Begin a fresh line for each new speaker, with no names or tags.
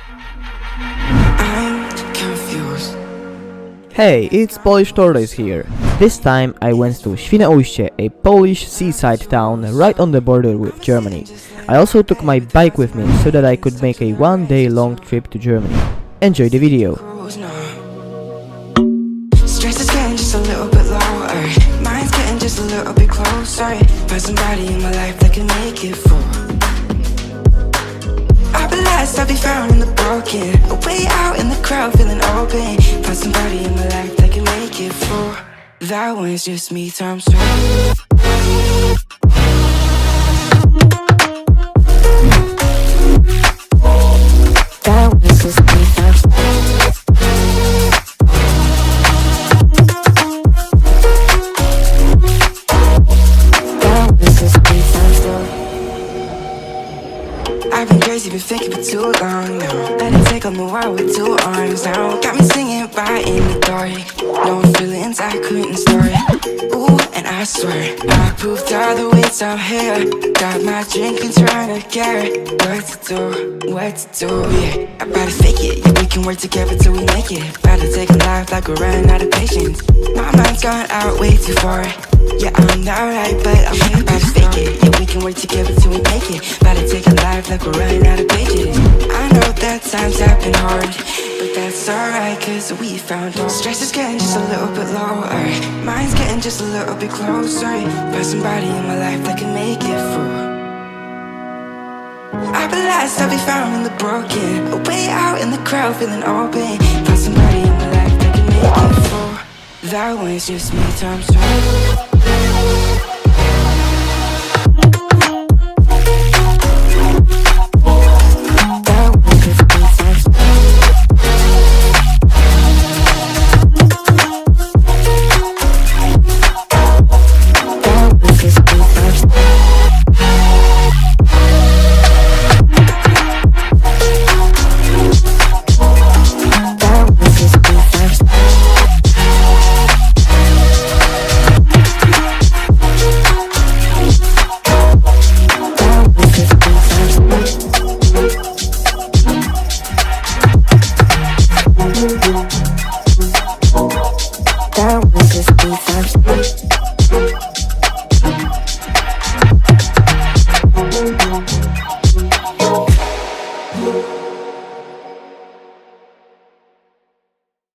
I'm confused.
Hey, it's PolishTortoise here. This time I went to Świnoujście, a Polish seaside town right on the border with Germany. I also took my bike with me so that I could make a one-day long trip to Germany. Enjoy the video.
Stress is getting just a little bit lower. Mine's getting just a little bit closer. Find somebody in my life that can make it for. I'll be last, I'll be found in the broken. Way out in the crowd, feeling open. Find somebody in my life that can make it for. That one's just me, times two. That one's just me, times two. I've been crazy, been thinking for too long now. Let it take on the world with two arms now. Got me singing right in the dark. No feelings I couldn't store it. Ooh, and I swear I proved all the ways I'm here. Got my drink and trying to get what to do, yeah. About to fake it, yeah, we can work together till we make it. About to take a life like we're running out of patience. My mind's gone out way too far. Yeah, I'm not right, but I'm here. About to fake it, yeah, we can work together till we make it. About to take a life like we're running out of pages. I know that times have been hard, but that's alright, cause we found hope. Stress is getting just a little bit lower. Mine's getting just a little bit closer. Find somebody in my life that can make it for. I'll be last, I'll be found in the broken. Way out in the crowd, feeling open. Find somebody in my life that can make it for. That one's just me, times two. That was just me,